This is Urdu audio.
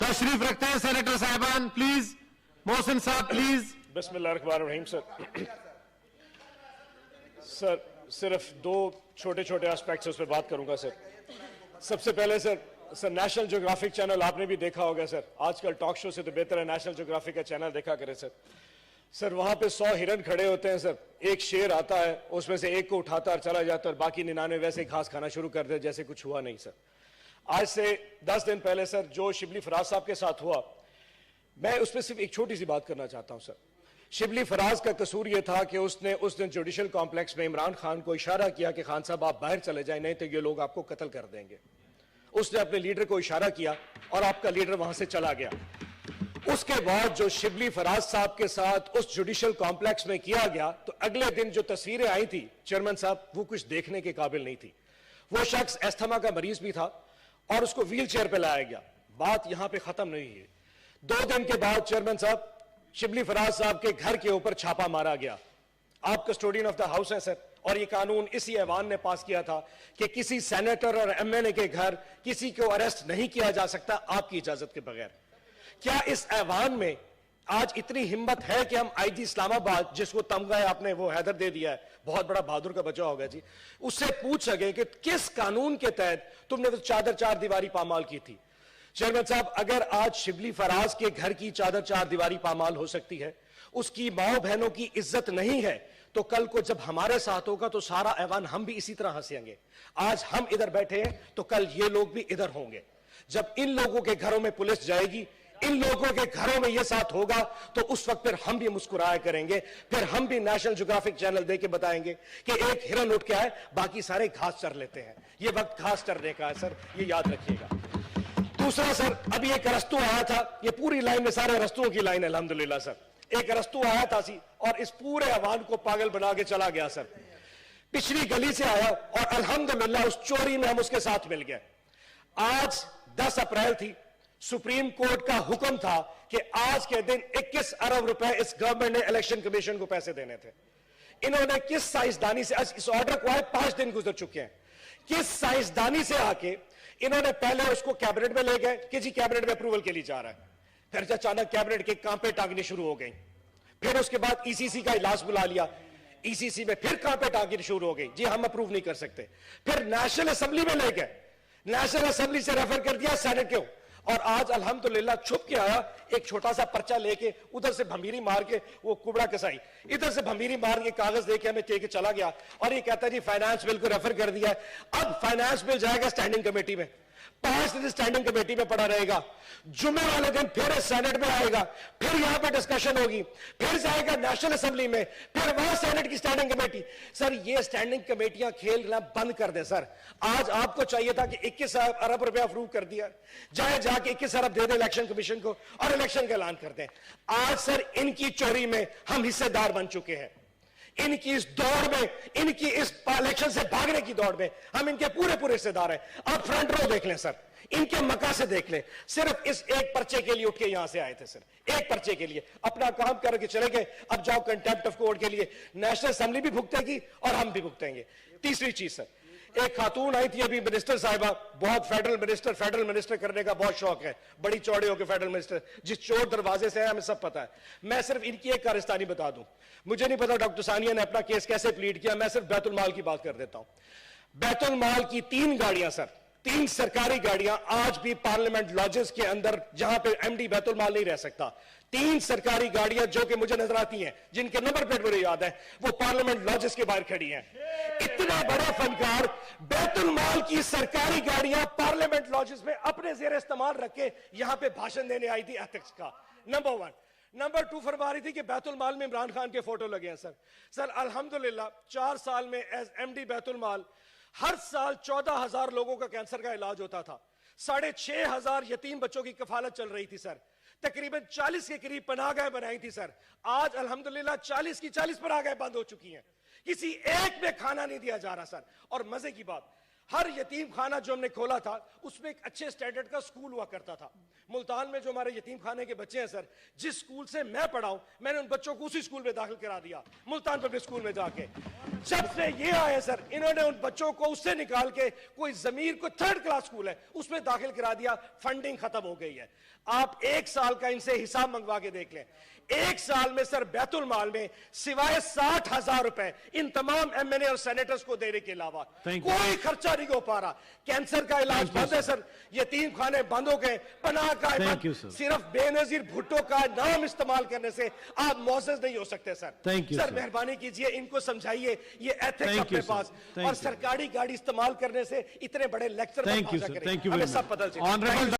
تشریف رکھتے ہیں سینیٹر صاحبان پلیز. محسن صاحب پلیز. بسم اللہ الرحمن الرحیم. سر صرف دو چھوٹے چھوٹے آسپیکٹس اس پہ بات کروں گا. سب سے پہلے سر نیشنل جیوگرافک چینل آپ نے بھی دیکھا ہوگا. سر آج کل ٹاک شو سے تو بہتر ہے نیشنل جیوگرافک کا چینل دیکھا کرے. سر وہاں پہ 100 ہرن کھڑے ہوتے ہیں. سر ایک شیر آتا ہے, اس میں سے ایک کو اٹھاتا اور چلا جاتا ہے اور باقی 99 ویسے ہی گھاس کھانا شروع کر دے جیسے کچھ ہوا نہیں. سر آج سے 10 دن پہلے سر جو شبلی فراز صاحب کے ساتھ ہوا, میں اس پہ صرف ایک چھوٹی سی بات کرنا چاہتا ہوں. سر شبلی فراز کا قصور یہ تھا کہ اس نے اس دن جوڈیشل کمپلیکس میں عمران خان کو اشارہ کیا کہ خان صاحب آپ باہر چلے جائیں نہیں تو یہ لوگ آپ کو قتل کر دیں گے. اس نے اپنے لیڈر کو اشارہ کیا اور آپ کا لیڈر وہاں سے چلا گیا. اس کے بعد جو شبلی فراز صاحب کے ساتھ اس جوڈیشل کمپلیکس میں کیا گیا تو اگلے دن جو تصویریں آئی تھی چیئرمین صاحب وہ کچھ دیکھنے کے قابل نہیں تھی. وہ شخص استھما کا مریض بھی تھا اور اس کو ویل چیئر پہ لایا گیا. بات یہاں پہ ختم نہیں ہے. 2 دن کے بعد چیئرمین صاحب شبلی فراز صاحب کے گھر کے اوپر چھاپا مارا گیا. آپ کسٹوڈین آف دا ہاؤس ہیں سر, اور یہ قانون اسی ایوان نے پاس کیا تھا کہ کسی سینیٹر اور ایم این اے کے گھر کسی کو اریسٹ نہیں کیا جا سکتا آپ کی اجازت کے بغیر. کیا اس ایوان میں آج اتنی ہمت ہے کہ ہم آئی جی اسلام آباد جس کو تمغہ آپ نے وہ حیدر دے دیا ہے, بہت بڑا بہادر کا بچہ ہوگا جی, اس سے پوچھ سکے کہ کس قانون کے تحت تم نے تو چادر 4 دیواری پامال کی تھی. چیئرمین صاحب اگر آج شبلی فراز کے گھر کی چادر 4 دیواری پامال ہو سکتی ہے, اس کی ماؤں بہنوں کی عزت نہیں ہے, تو کل کو جب ہمارے ساتھ ہوگا تو سارا ایوان ہم بھی اسی طرح ہنسیں گے. آج ہم ادھر بیٹھے ہیں تو کل یہ لوگ بھی ادھر ہوں گے. جب ان لوگوں کے گھروں میں پولیس جائے گی, ان لوگوں کے گھروں میں یہ ساتھ ہوگا, تو اس وقت پھر ہم بھی مسکرایا کریں گے. پھر ہم بھی نیشنل جیوگرافک چینل دے کے بتائیں گے کہ ایک ہرن اٹھ کے آئے, باقی سارے گھاس چر لیتے ہیں. یہ وقت گھاس چرنے کا ہے سر, یہ یاد رکھیے گا. دوسرا سر, ابھی ایک ارسطو آیا تھا, یہ پوری لائن میں سارے ارسطوؤں کی لائن ہے الحمدللہ. سر ایک ارسطو آیا تھا سی اور اس پورے عوام کو پاگل بنا کے چلا گیا. سر پچھلی گلی سے آیا اور الحمدللہ اس چوری میں ہم اس کے ساتھ مل گئے. آج 10 اپریل تھی, سپریم کورٹ کا حکم تھا کہ آج کے دن 21 ارب روپے اس گورنمنٹ نے الیکشن کمیشن کو پیسے دینے تھے. انہوں نے کس سائنسدانی سے, اس آرڈر کو آئے 5 دن گزر چکے ہیں, کس سائنسدانی سے آ کے انہوں نے پہلے اس کو کیبنٹ میں لے گئے کہ جی کیبنٹ میں اپروول کے لیے جا رہا ہے. پھر اچانک کیبنٹ کے کانپے ٹانگنی شروع ہو گئی. پھر اس کے بعد ای سی سی کا اجلاس بلا لیا, ای سی سی میں پھر کانپے ٹانگنی شروع ہو گئی, جی ہم اپروو نہیں کر سکتے. پھر نیشنل اسمبلی میں لے گئے, نیشنل اسمبلی سے ریفر کر دیا سینٹ کو, اور آج الحمدللہ چھپ کے آیا ایک چھوٹا سا پرچہ لے کے, ادھر سے بھمیری مار کے وہ کبڑا کسائی, ادھر سے بھمیری مار کے کاغذ دے کے ہمیں کے چلا گیا, اور یہ کہتا ہے جی فائنانس بل کو ریفر کر دیا ہے. اب فائنانس بل جائے گا سٹینڈنگ کمیٹی میں, 5 دن سٹینڈنگ کمیٹی میں پڑا رہے گا, جمعے والے دن پھر سینٹ میں آئے گا, پھر یہاں پہ ڈسکشن ہوگی, پھر جائے گا نیشنل اسمبلی میں, پھر وہاں سینٹ کی سٹینڈنگ کمیٹی. سر یہ سٹینڈنگ کمیٹیاں کھیلنا بند کر دیں. سر آج آپ کو چاہیے تھا کہ 21 ارب روپے اپروو کر دیا, جائے جا کے 21 ارب دے دیں الیکشن کمیشن کو اور الیکشن کا اعلان کر دیں. آج سر ان کی چوری میں ہم حصے دار بن چکے ہیں, ان کی اس دوڑ میں, ان کی اس الیکشن سے بھاگنے کی دوڑ میں ہم ان کے پورے حصے دار ہیں. آپ فرنٹ رو دیکھ لیں سر, ان کے مکہ سے دیکھ لیں, صرف اس ایک پرچے کے لیے اٹھ کے یہاں سے آئے تھے. سر ایک پرچے کے لیے اپنا کام کر کے چلے گئے. اب جاؤ کنٹیمپٹ آف کورٹ کے لیے, نیشنل اسمبلی بھی بھگتے گی اور ہم بھی بھگتیں گے. تیسری چیز سر, ایک خاتون آئی تھی ابھی منسٹر صاحبہ, بہت فیڈرل منسٹر کرنے کا بہت شوق ہے, بڑی چوڑے ہو کے فیڈرل منسٹر, جس چور دروازے سے ہے ہمیں سب پتا ہے. میں صرف ان کی ایک کارستانی بتا دوں, مجھے نہیں پتا ڈاکٹر ثانیہ نے اپنا کیس کیسے پلیڈ کیا, میں صرف بیت المال کی بات کر دیتا ہوں. بیت المال کی 3 گاڑیاں سر, 3 سرکاری گاڑیاں آج بھی پارلیمنٹ لاجز کے اندر, جہاں پہ ایم ڈی بیت المال نہیں رہ سکتا, 3 سرکاری گاڑیاں جو کہ مجھے نظر آتی ہیں, جن کے نمبر پلیٹ مجھے یاد ہے, وہ پارلیمنٹ لاجز کے باہر کھڑی ہیں. اتنے بڑے فنکار بیت المال کی سرکاری گاڑیاں پارلیمنٹ لاجز میں اپنے زیر استعمال رکھ کے یہاں پہ بھاشن دینے آئی تھی ایتھکس کا. نمبر 1. نمبر 2 فرما رہی تھی کہ بیت المال میں عمران خان کے فوٹو لگے ہیں. سر الحمدللہ 4 سال میں ایز ایم ڈی بیت المال ہر سال 14,000 لوگوں کا کینسر کا علاج ہوتا تھا, 6,500 یتیم بچوں کی کفالت چل رہی تھی. سر تقریباً 40 کے قریب پناہ گاہیں بنائی تھی. سر آج الحمدللہ 40 کی 40 پناہ گاہیں بند ہو چکی ہیں, کسی ایک میں کھانا نہیں دیا جا رہا. سر اور مزے کی بات, ہر یتیم خانہ جو ہم نے کھولا تھا اس میں ایک اچھے سٹینڈرڈ کا سکول ہوا کرتا تھا. ملتان میں جو ہمارے یتیم خانے کے بچے ہیں سر, جس سکول سے میں پڑھا ہوں میں نے ان بچوں کو اسی سکول میں داخل کرا دیا, ملتان پبلک سکول میں جا کے. جب سے یہ آئے سر, انہوں نے ان بچوں کو اس سے نکال کے کوئی ضمیر کو 3rd کلاس سکول ہے اس میں داخل کرا دیا. فنڈنگ ختم ہو گئی ہے. آپ 1 سال کا ان سے حساب منگوا کے دیکھ لیں. 1 سال میں سر بیت المال میں سوائے 60,000 روپے ان تمام ایم این اے اور سینیٹرز کو دینے کے علاوہ کوئی خرچہ نہیں ہو پا رہا. کینسر کا علاج بند ہے سر, یتیم خانے بند ہو گئے, پناہ گاہ بند. صرف بے نظیر بھٹو کا نام استعمال کرنے سے آپ معزز نہیں ہو سکتے سر. سر مہربانی کیجئے ان کو سمجھائیے یہ ایتھکس اپنے پاس, اور سرکاری گاڑی استعمال کرنے سے اتنے بڑے لیکچر ہمیں سب بدل جائے.